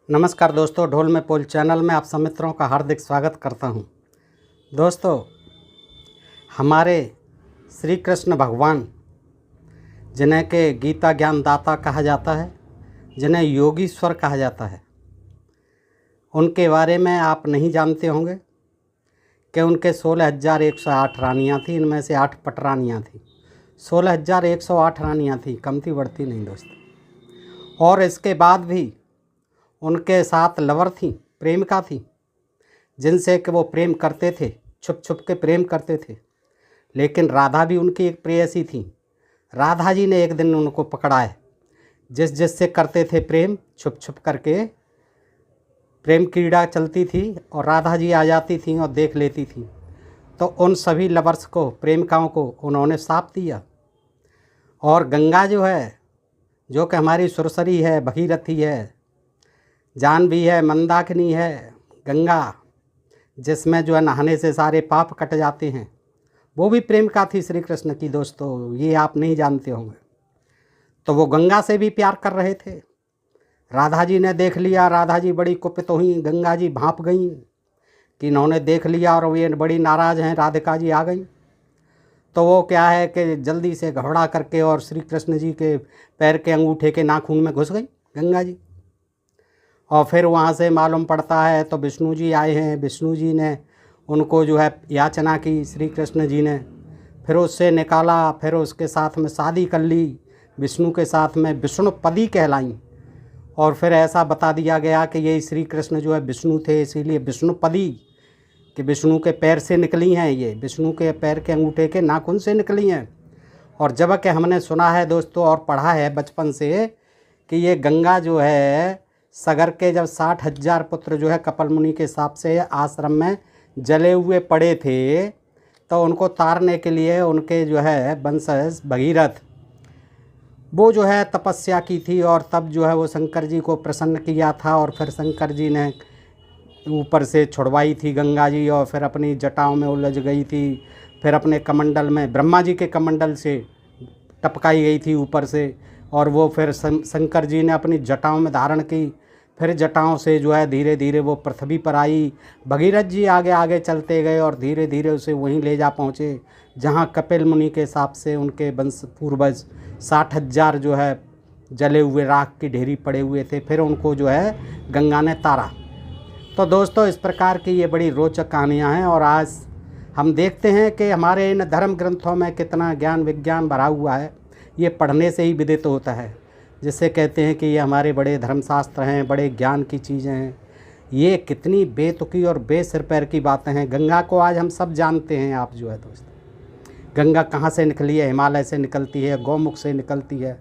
नमस्कार दोस्तों, ढोल में पोल चैनल में आप सब मित्रों का हार्दिक स्वागत करता हूं। दोस्तों, हमारे श्री कृष्ण भगवान, जिन्हें के गीता ज्ञान दाता कहा जाता है, जिन्हें योगीश्वर कहा जाता है, उनके बारे में आप नहीं जानते होंगे कि उनके 16,108 रानियाँ थीं। इनमें से 8 पटरानियाँ थीं। 16,108 रानियाँ थीं, कम थी बढ़ती नहीं दोस्तों। और इसके बाद भी उनके साथ लवर थी, प्रेमिका थी, जिनसे कि वो प्रेम करते थे, छुप छुप के प्रेम करते थे। लेकिन राधा भी उनकी एक प्रेयसी थी। राधा जी ने एक दिन उनको पकड़ा है, जिससे करते थे प्रेम, छुप छुप करके प्रेम क्रीड़ा चलती थी और राधा जी आ जाती थी और देख लेती थी। तो उन सभी लवर्स को, प्रेमिकाओं को उन्होंने साप दिया। और गंगा जो है, जो कि हमारी सुरसरी है, भगीरथी है, जानवी है, मंदाकिनी है, गंगा, जिसमें जो है नहाने से सारे पाप कट जाते हैं, वो भी प्रेमिका थी श्री कृष्ण की। दोस्तों, ये आप नहीं जानते होंगे। तो वो गंगा से भी प्यार कर रहे थे। राधा जी ने देख लिया, राधा जी बड़ी कुपित हुई, गंगा जी भांप गई कि इन्होंने देख लिया और ये बड़ी नाराज़ हैं। राधिका जी आ गई तो वो क्या है कि जल्दी से घबरा करके और श्री कृष्ण जी के पैर के अंगूठे के नाखून में घुस गई गंगा जी। और फिर वहाँ से मालूम पड़ता है तो विष्णु जी आए हैं। विष्णु जी ने उनको जो है याचना की, श्री कृष्ण जी ने फिर उससे निकाला, फिर उसके साथ में शादी कर ली, विष्णु के साथ में विष्णुपदी कहलाई। और फिर ऐसा बता दिया गया कि ये श्री कृष्ण जो है विष्णु थे, इसीलिए विष्णुपदी, कि विष्णु के पैर से निकली हैं, ये विष्णु के पैर के अंगूठे के नाखून से निकली हैं। और जब कि हमने सुना है दोस्तों और पढ़ा है बचपन से कि ये गंगा जो है सगर के जब 60,000 पुत्र जो है कपिल मुनि के हिसाब से आश्रम में जले हुए पड़े थे, तो उनको तारने के लिए उनके जो है वंशज भगीरथ, वो जो है तपस्या की थी। और तब जो है वो शंकर जी को प्रसन्न किया था। और फिर शंकर जी ने ऊपर से छुड़वाई थी गंगा जी, और फिर अपनी जटाओं में उलझ गई थी। फिर अपने कमंडल में, ब्रह्मा जी के कमंडल से टपकाई गई थी ऊपर से, और वो फिर शंकर जी ने अपनी जटाओं में धारण की। फिर जटाओं से जो है धीरे धीरे वो पृथ्वी पर आई। भगीरथ जी आगे आगे चलते गए और धीरे धीरे उसे वहीं ले जा पहुँचे जहाँ कपिल मुनि के हिसाब से उनके वंश पूर्वज 60,000 जो है जले हुए राख की ढेरी पड़े हुए थे। फिर उनको जो है गंगा ने तारा। तो दोस्तों, इस प्रकार की ये बड़ी रोचक कहानियाँ हैं। और आज हम देखते हैं कि हमारे इन धर्म ग्रंथों में कितना ज्ञान विज्ञान भरा हुआ है। ये पढ़ने से ही विदित होता है, जिससे कहते हैं कि ये हमारे बड़े धर्मशास्त्र हैं, बड़े ज्ञान की चीज़ें हैं। ये कितनी बेतुकी और बेसिर पैर की बातें हैं। गंगा को आज हम सब जानते हैं। आप जो है दोस्तों, गंगा कहाँ से निकली है? हिमालय से निकलती है, गौमुख से निकलती है,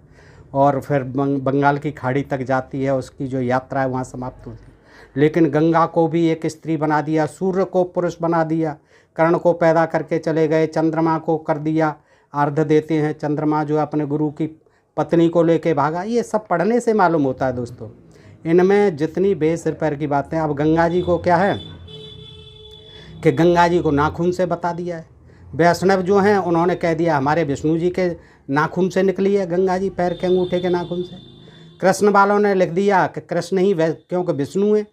और फिर बंगाल की खाड़ी तक जाती है। उसकी जो यात्रा है वहाँ समाप्त होती है। लेकिन गंगा को भी एक स्त्री बना दिया, सूर्य को पुरुष बना दिया, कर्ण को पैदा करके चले गए, चंद्रमा को कर दिया अर्घ देते हैं। चंद्रमा जो अपने गुरु की पत्नी को लेके भागा। ये सब पढ़ने से मालूम होता है दोस्तों। इनमें जितनी बेसिर पैर की बातें। अब गंगा जी को क्या है कि गंगा जी को नाखून से बता दिया है। वैष्णव जो हैं उन्होंने कह दिया हमारे विष्णु जी के नाखून से निकली है गंगा जी, पैर के अंगूठे के नाखून से। कृष्ण वालों ने लिख दिया कि कृष्ण ही क्योंकि विष्णु है,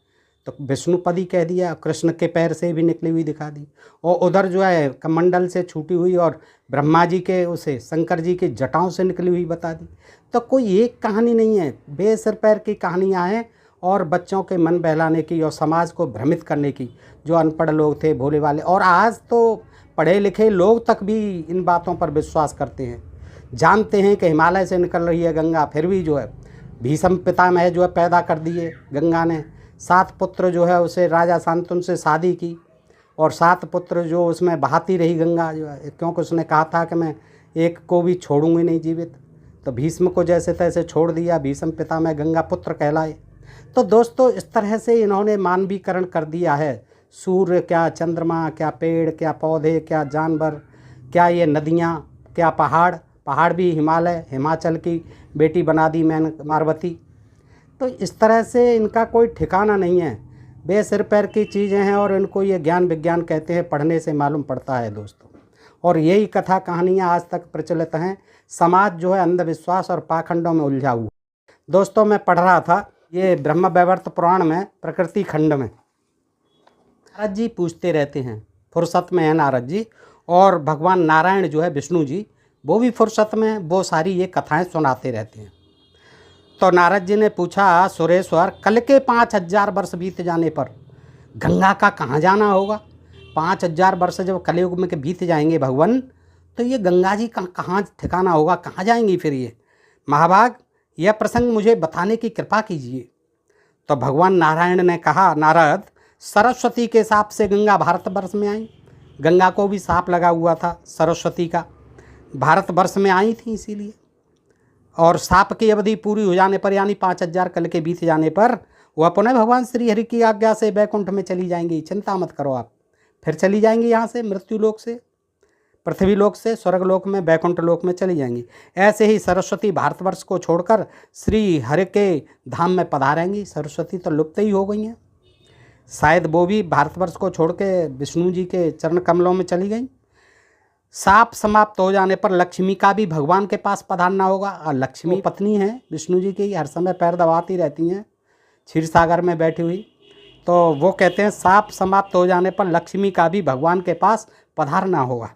तो विष्णुपदी कह दिया, कृष्ण के पैर से भी निकली हुई दिखा दी। और उधर जो है कमंडल से छूटी हुई और ब्रह्मा जी के उसे शंकर जी की जटाओं से निकली हुई बता दी। तो कोई एक कहानी नहीं है, बेसर पैर की कहानियाँ हैं। और बच्चों के मन बहलाने की और समाज को भ्रमित करने की, जो अनपढ़ लोग थे, भोले वाले, और आज तो पढ़े लिखे लोग तक भी इन बातों पर विश्वास करते हैं। जानते हैं कि हिमालय से निकल रही है गंगा, फिर भी जो है भीष्म पितामह जो है पैदा कर दिए गंगा ने। 7 पुत्र जो है उसे राजा शांतनु से शादी की, और 7 पुत्र जो उसमें बहाती रही गंगा जो है, क्योंकि उसने कहा था कि मैं एक को भी छोड़ूंगी नहीं जीवित। तो भीष्म को जैसे तैसे छोड़ दिया, भीष्म पितामह गंगा पुत्र कहलाए। तो दोस्तों, इस तरह से इन्होंने मानवीकरण कर दिया है। सूर्य क्या, चंद्रमा क्या, पेड़ क्या, पौधे क्या, जानवर क्या, ये नदियाँ क्या, पहाड़ भी हिमालय, हिमाचल की बेटी बना दी मैंने पार्वती। तो इस तरह से इनका कोई ठिकाना नहीं है। बेसिर पैर की चीज़ें हैं और इनको ये ज्ञान विज्ञान कहते हैं। पढ़ने से मालूम पड़ता है दोस्तों। और यही कथा कहानियाँ आज तक प्रचलित हैं। समाज जो है अंधविश्वास और पाखंडों में उलझा हुआ। दोस्तों, मैं पढ़ रहा था ये ब्रह्म वैवर्त पुराण में प्रकृति खंड में नारद जी पूछते रहते हैं, फुर्सत में है नारद जी, और भगवान नारायण जो है विष्णु जी वो भी फुर्सत में वो सारी ये कथाएं सुनाते रहते हैं। तो नारद जी ने पूछा, सुरेश्वर कल के 5000 वर्ष बीत जाने पर गंगा का कहाँ जाना होगा? 5000 वर्ष जब कलयुग में के बीत जाएंगे भगवान, तो ये गंगा जी का कहाँ ठिकाना होगा, कहाँ जाएंगी फिर ये? महाभाग यह प्रसंग मुझे बताने की कृपा कीजिए। तो भगवान नारायण ने कहा, नारद सरस्वती के शाप से गंगा भारतवर्ष में आई। गंगा को भी शाप लगा हुआ था सरस्वती का, भारतवर्ष में आई थी इसीलिए। और शाप की अवधि पूरी हो जाने पर यानी 5000 कल के बीत जाने पर वह पुनः भगवान श्री हरि की आज्ञा से बैकुंठ में चली जाएंगी। चिंता मत करो आप, फिर चली जाएंगी यहाँ से मृत्यु लोक से, पृथ्वी लोक से स्वर्ग लोक में बैकुंठ लोक में चली जाएंगी। ऐसे ही सरस्वती भारतवर्ष को छोड़कर श्री हरि के धाम में पधारेंगी। सरस्वती तो लुप्त ही हो गई हैं, शायद वो भी भारतवर्ष को छोड़ के विष्णु जी के चरण कमलों में चली गई। शाप समाप्त हो जाने पर लक्ष्मी का भी भगवान के पास पधारना होगा। और लक्ष्मी पत्नी है विष्णु जी की, हर समय पैर दबाती रहती हैं क्षीर सागर में बैठी हुई। तो वो कहते हैं शाप समाप्त हो जाने पर लक्ष्मी का भी भगवान के पास पधारना होगा।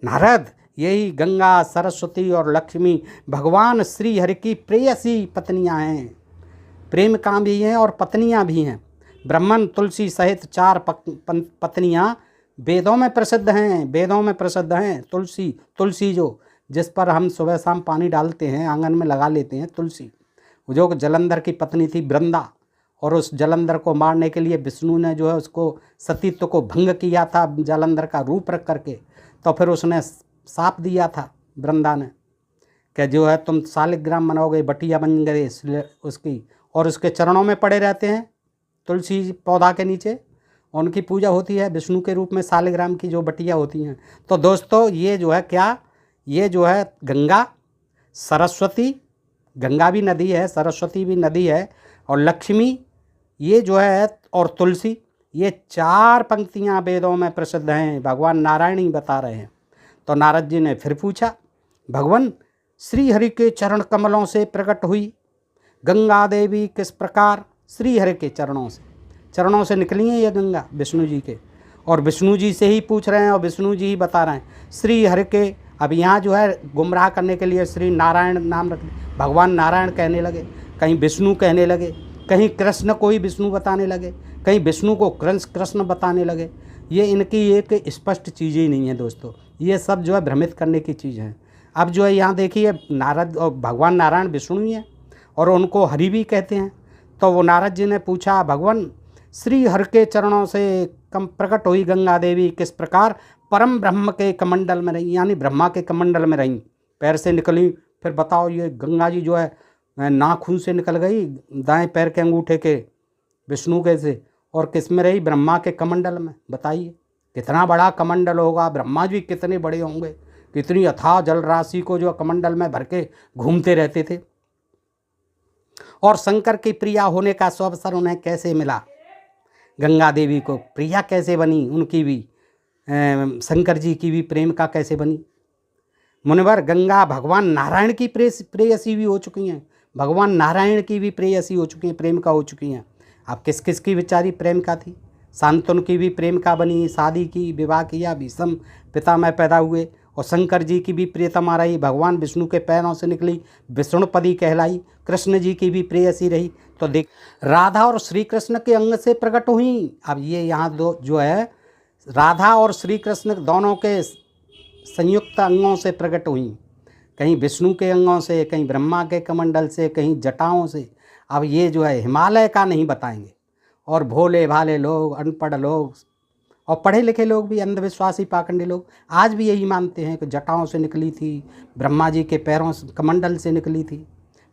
नारद यही गंगा, सरस्वती और लक्ष्मी भगवान श्री हरि की प्रेयसी पत्नियां हैं, प्रेम का भी हैं और पत्नियां भी हैं। ब्रह्मन तुलसी सहित 4 पत्नियां वेदों में प्रसिद्ध हैं, वेदों में प्रसिद्ध हैं। तुलसी जो जिस पर हम सुबह शाम पानी डालते हैं, आंगन में लगा लेते हैं, तुलसी, जो जलंधर की पत्नी थी वृंदा, और उस जलंधर को मारने के लिए विष्णु ने जो है उसको सतीत्व को भंग किया था जलंधर का रूप रख करके। तो फिर उसने शाप दिया था वृंदा ने कि जो है तुम शालिग्राम बनाओगे, बटिया बन गए उसकी, और उसके चरणों में पड़े रहते हैं तुलसी पौधा के नीचे। उनकी पूजा होती है विष्णु के रूप में, शालिग्राम की जो बटिया होती हैं। तो दोस्तों ये जो है क्या, ये जो है गंगा, सरस्वती, गंगा भी नदी है, सरस्वती भी नदी है, और लक्ष्मी ये जो है, और तुलसी, ये 4 पंक्तियां वेदों में प्रसिद्ध हैं, भगवान नारायण ही बता रहे हैं। तो नारद जी ने फिर पूछा, भगवान श्री हरि के चरण कमलों से प्रकट हुई गंगा देवी किस प्रकार? श्री हरि के चरणों से निकली हैं ये गंगा विष्णु जी के, और विष्णु जी से ही पूछ रहे हैं और विष्णु जी ही बता रहे हैं श्री हरि के। अब यहाँ जो है गुमराह करने के लिए श्री नारायण नाम रख, भगवान नारायण कहने लगे, कहीं विष्णु कहने लगे, कहीं कृष्ण को ही विष्णु बताने लगे, कहीं विष्णु को कृष्ण बताने लगे। ये इनकी एक स्पष्ट चीज़ ही नहीं है दोस्तों, ये सब जो है भ्रमित करने की चीज़ है। अब जो है यहाँ देखिए नारद और भगवान नारायण विष्णु ही हैं और उनको हरि भी कहते हैं। तो वो नारद जी ने पूछा, भगवान श्री हरि के चरणों से कम प्रकट हुई गंगा देवी किस प्रकार? परम ब्रह्म के कमंडल में रही, यानी ब्रह्मा के कमंडल में रही, पैर से निकली। फिर बताओ ये गंगा जी जो है नाखून से निकल गई, दाएं पैर के अंगूठे के विष्णु के से, और किस में रही? ब्रह्मा के कमंडल में। बताइए कितना बड़ा कमंडल होगा, ब्रह्मा जी कितने बड़े होंगे, कितनी अथाह जल राशि को जो कमंडल में भर के घूमते रहते थे। और शंकर की प्रिया होने का अवसर उन्हें कैसे मिला? गंगा देवी को प्रिया कैसे बनी? उनकी भी शंकर जी की भी प्रेम का कैसे बनी? मुनिवर गंगा भगवान नारायण की प्रेयसी भी हो चुकी हैं, भगवान नारायण की भी प्रेयसी हो चुकी हैं, प्रेम का हो चुकी हैं। अब किस किस की बेचारी प्रेम का थी? शांतनु की भी प्रेम का बनी, शादी की, विवाह किया, भीष्म पिता में पैदा हुए। और शंकर जी की भी प्रियतमा रही, भगवान विष्णु के पैरों से निकली, विष्णुपदी कहलाई। कृष्ण जी की भी प्रेयसी रही। तो देख राधा और श्री कृष्ण के अंग से प्रकट हुई। अब ये यहाँ दो जो है राधा और श्री कृष्ण दोनों के संयुक्त अंगों से प्रकट हुई, कहीं विष्णु के अंगों से, कहीं ब्रह्मा के कमंडल से, कहीं जटाओं से। अब ये जो है हिमालय का नहीं बताएंगे, और भोले भाले लोग, अनपढ़ लोग और पढ़े लिखे लोग भी, अंधविश्वासी पाखंडी लोग आज भी यही मानते हैं कि जटाओं से निकली थी, ब्रह्मा जी के पैरों कमंडल से निकली थी,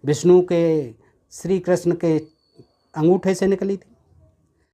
विष्णु के, श्री कृष्ण के अंगूठे से निकली थी।